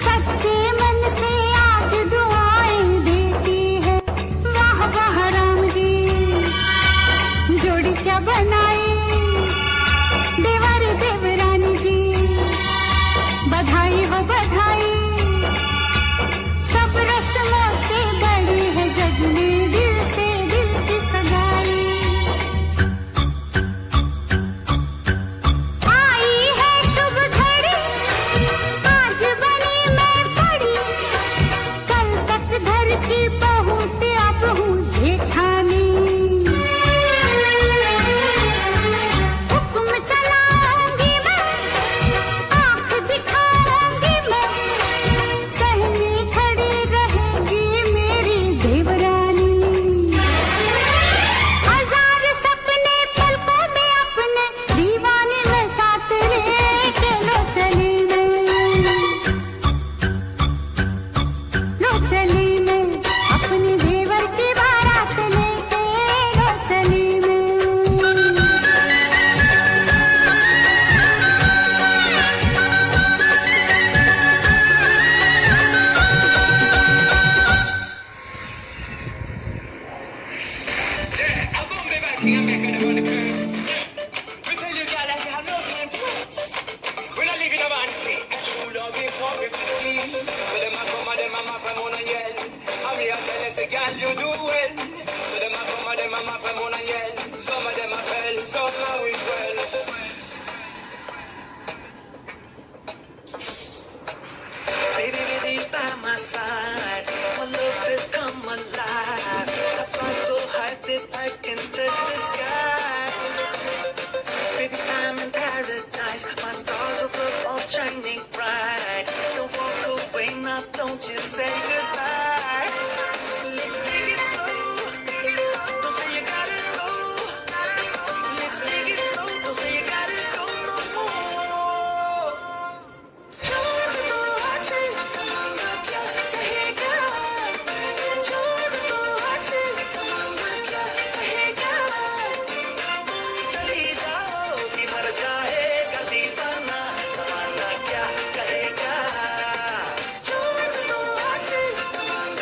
सच्चे मन से आज दुआएं देती है। वाह वाह राम जी, जोड़ी क्या बनाई देवर देवरानी जी, बधाई हो बधाई, सब रस्मों से बड़ी है जग में दिल से दिल की सगाई। आई है शुभ घड़ी, आज बनी मैं बड़ी, कल तक घर की बहू ते अब हूँ जेठानी। हुक्म चलाऊंगी मैं, आंख दिखाऊंगी मैं, सहमी खड़ी रहेगी मेरी देवरानी। हजार सपने पलकों में अपने, दीवाने में साथ लेके, लो चली मैं अपने देवर की बारात लेके, लो चली मैं। Baby, with you by my side, my love has come alive. I fly so high that I can touch the sky. Baby, I'm in paradise. My stars of love all shining bright. Don't walk away now, don't you say goodbye. Let's take it slow. Don't say you gotta go. Let's take it slow. Don't say you gotta go no more. छोड़ दो आज ज़माना क्या कहेगा, छोड़ दो आज ज़माना क्या कहेगा। चली जाओगी मर जाएगा दीवाना, ज़माना क्या कहेगा। छोड़ दो आज ज़माना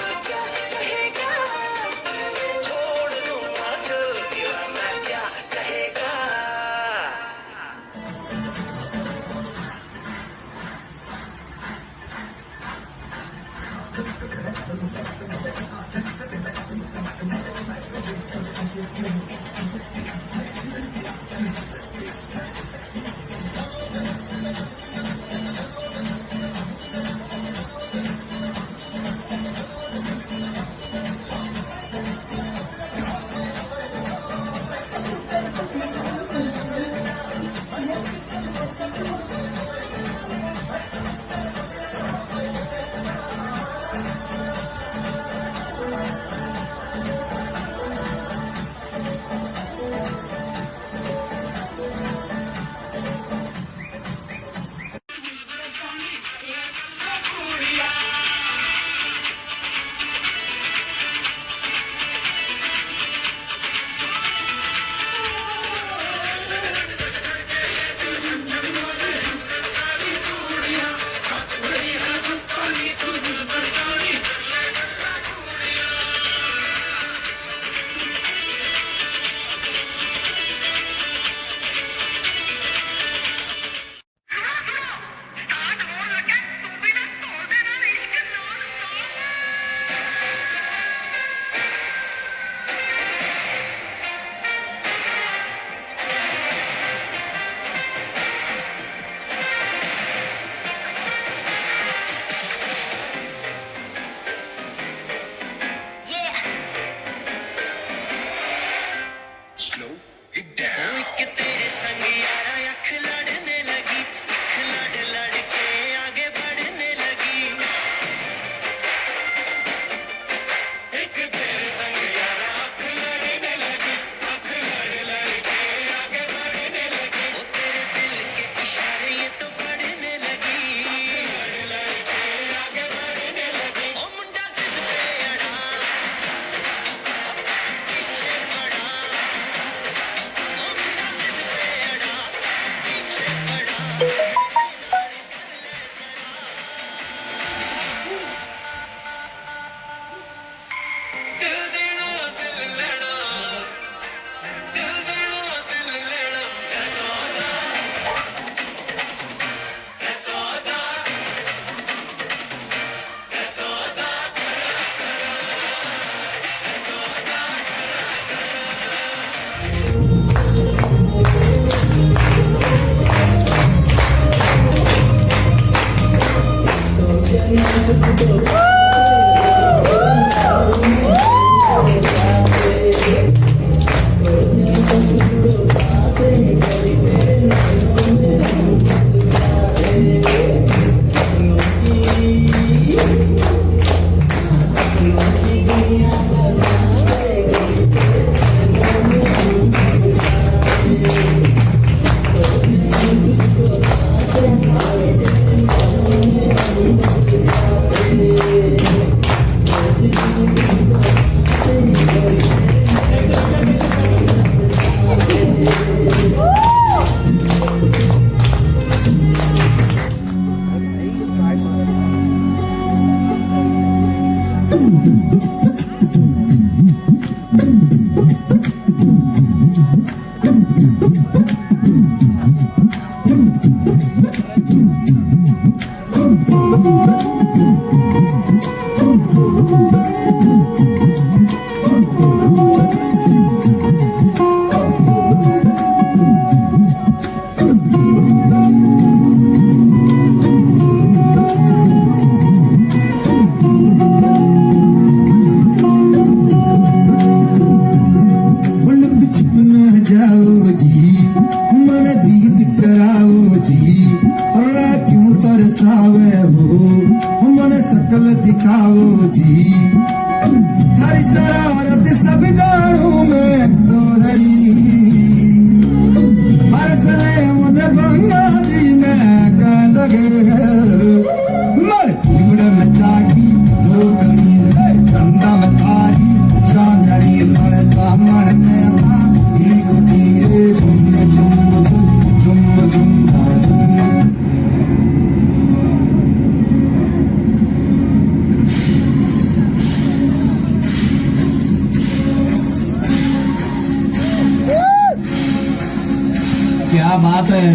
क्या बात है।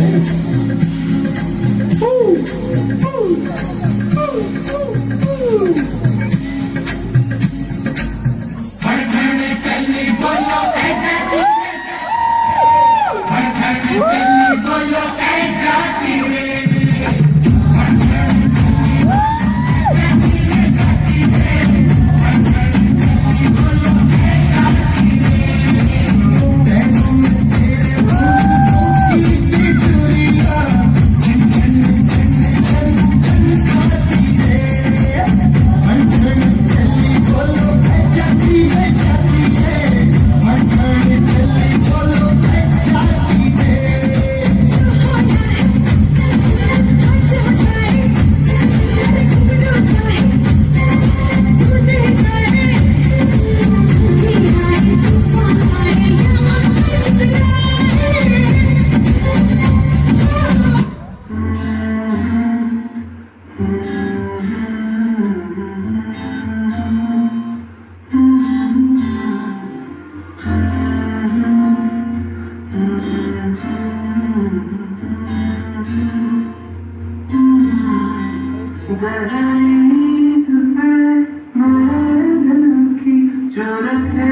जो रखे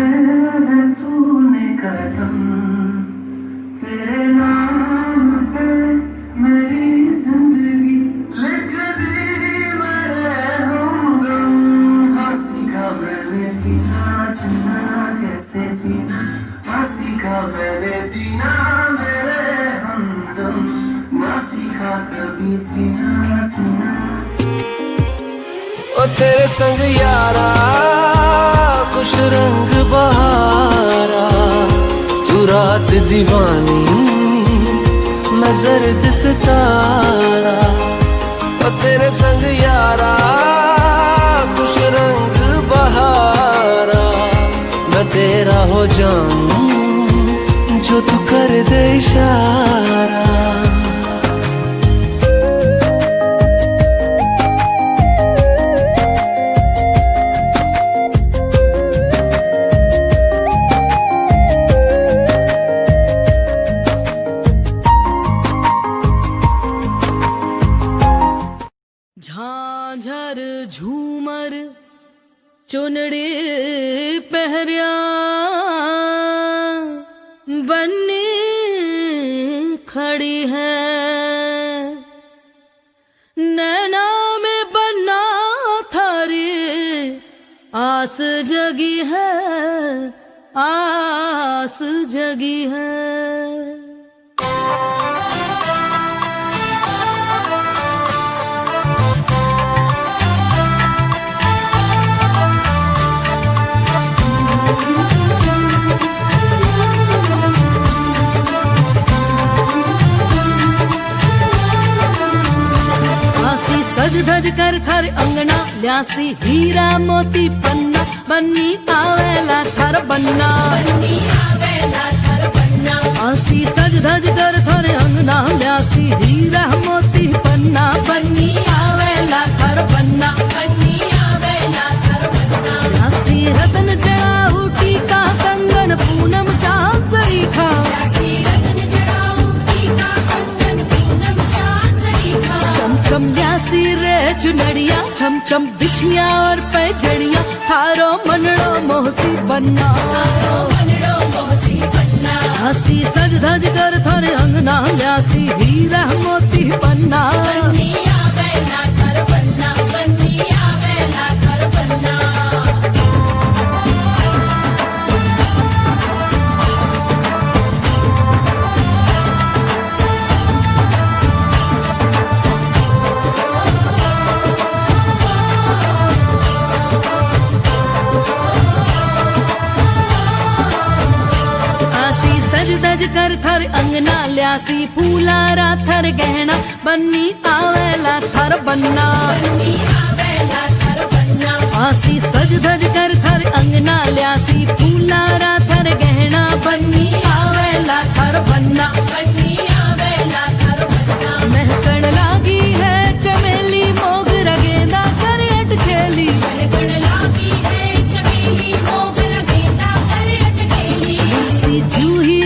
है तूने कदम, तेरे नाम पे मेरी जिंदगी लिख दी मेरे हमदम। हाँ सीखा मैंने जीना, जीना कैसे जीना, हाँ सीखा मैंने जीना मेरे हमदम, ना सीखा कभी जीना जीना। ओ तेरे संग यारा खुश रंग बहारा, तू रात दीवानी मैं जर्द सितारा। ओ तेरे संग यारा खुश रंग बहारा, मैं तेरा हो जाऊं जो तू कर दे इशारा। झांझर झूमर चुनड़ी पहरिया, बन्नी खड़ी है नैना में बन्ना थारी, आस जगी है आस जगी है। सज धज कर थर अंगना, ल्यासी हीरा मोती पन्ना, बन्नी आवेला थर बन्ना, बन्नी आवेला थर बन्ना। आसी सज धज कर थर अंगना, ल्यासी हीरा मोती पन्ना, बन्नी आवेला थर बन्ना, बन्नी आवेला थर बन्ना। ल्यासी रतन जड़ाऊ टीका कंगन पूनम चांद सरीखा, ल्यासी रतन जड़ाऊ टीका कंगन पूनम चांद सरीखा। चम चम ल्यासी सी रे चुनड़िया छम छम बिछिया और पैजड़िया थारो मनड़ो मोहसी बनना हसी सज धज कर थारे अंगना ल्यासी हीरा मोती बनना दज कर थर अंगना ल्यासी फूलारा थर गहना बन्नी आवेला थर बनना आसी सज धज कर थर अंगना ल्यासी फूलारा थर गहना बन्नी आवेला थर बनना महकण लागी है चमेली मोगरा गेंदा कर अटखेली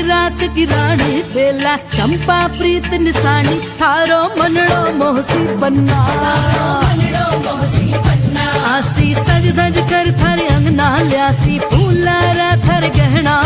रात की रानी बेला चंपा प्रीत निशानी थारो मनड़ो मोहसी बनना आसी सज धज कर थारे अंगना ल्यासी फूलारा थर गहना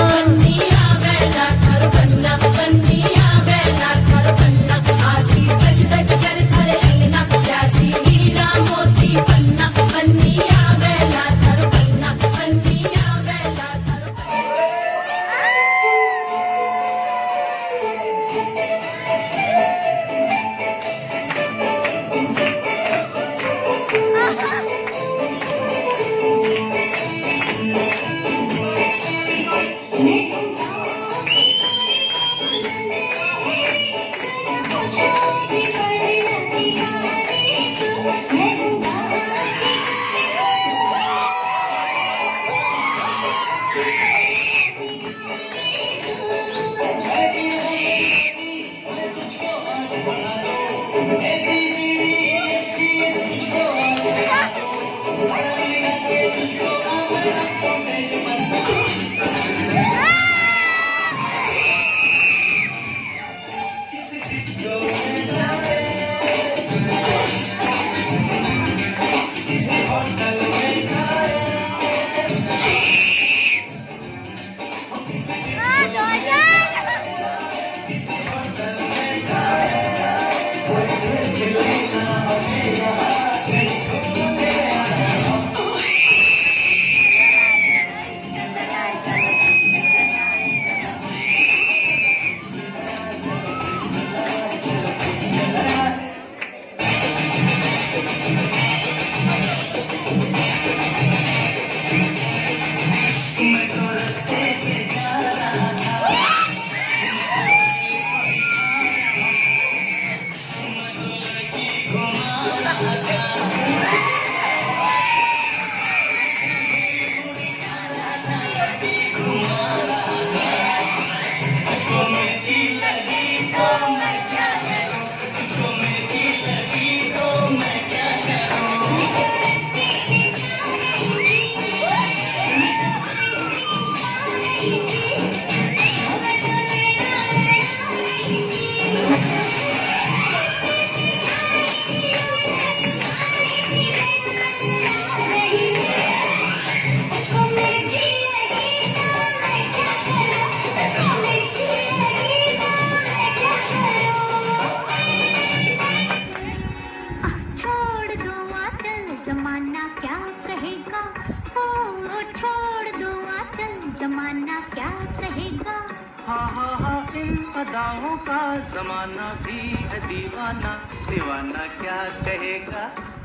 अदाओं का जमाना भी है दीवाना, दीवाना क्या कहेगा।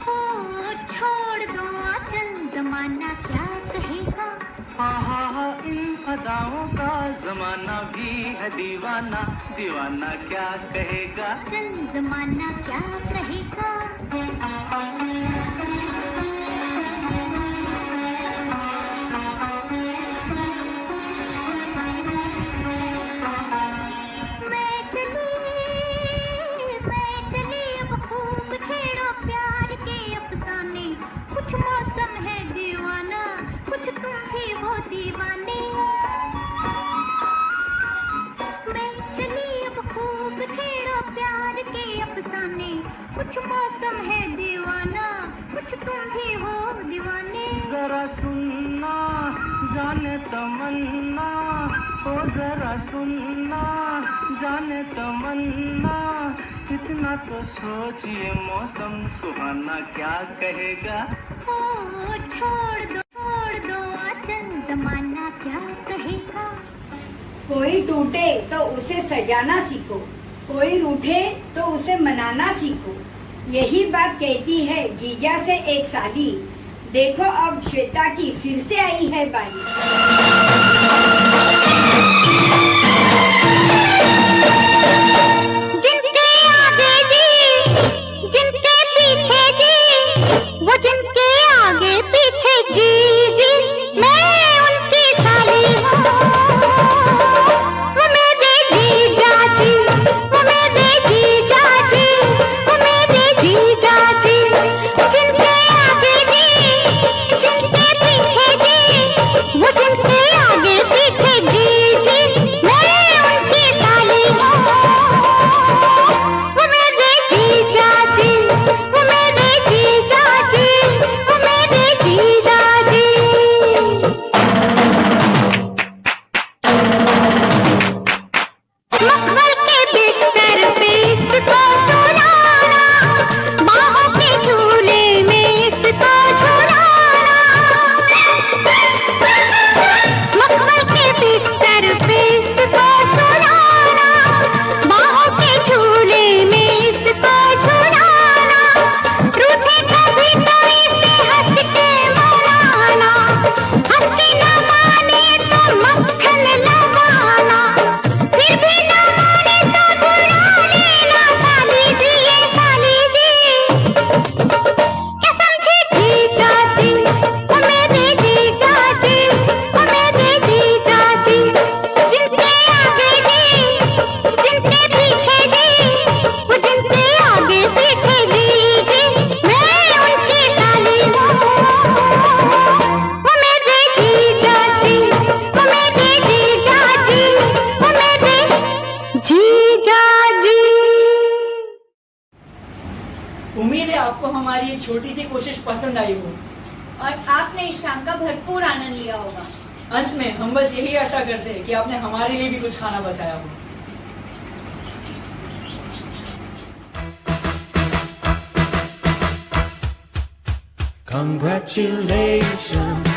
ओ छोड़ दो आंचल, जमाना क्या कहेगा। हाँ इन अदाओं का जमाना भी है दीवाना, दीवाना क्या कहेगा। चल जमाना क्या कहेगा। कुछ मौसम है दीवाना, कुछ तुम भी हो दीवाने। मैं चली अब खूब छेड़ो प्यार के अफसाने। जाने, कुछ मौसम है दीवाना, कुछ तुम भी हो दीवाने। जरा सुनना जाने तमन्ना, ओ जरा सुनना जाने तमन्ना, इतना तो सोचिए मौसम सुहाना क्या कहेगा। ओ छोड़ दो आंचल, जमाना क्या कहेगा। कोई टूटे तो उसे सजाना सीखो, कोई रूठे तो उसे मनाना सीखो। यही बात कहती है जीजा से एक साली। देखो अब श्वेता की फिर से आई है बारी। जिनके आगे जी, जिनके पीछे जी, वो जिनके आगे पीछे जी जी, मैं उनकी साली हूँ। वो मेरे जीजा जी, वो मेरे जीजा जी, वो मेरे जीजा जी। जिनके आगे जी, जिनके पीछे जी, वो जिनके आगे पीछे जी जी, मैं उनकी साली हूँ। वो मेरे जीजा जी, वो मेरे जीजा जी, वो मेरे जीजा जी। मखमल के बिस्तर पे इसको सुलाना, बाहों के झूले में इसको झुलाना। मखमल के बिस्तर पे इसको सुलाना, बाहों के झूले में इसको झुलाना। रूठे कभी तो इसे हंस के मनाना, हंस के न माने तो मक्खन लगाना, फिर भी न माने तो बुला लेना साली जी, ये साली जी। क्या समझे जीजा जी, वो मेरे जीजा जी, वो मेरे जीजा जी। जिनके आगे जी, जिनके पीछे जी, वो जिनके आगे पीछे जी जी, मैं उनकी साली हूँ। वो मेरे जीजा जी, वो मेरे जीजा जी, वो मेरे जीजा जी। उम्मीद है आपको हमारी ये छोटी सी कोशिश पसंद आई हो और आपने इस शाम का bbभरपूर आनंद लिया होगा। अंत में हम बस यही आशा करते हैं कि आपने हमारे लिए भी कुछ खाना बचाया हो। Congratulations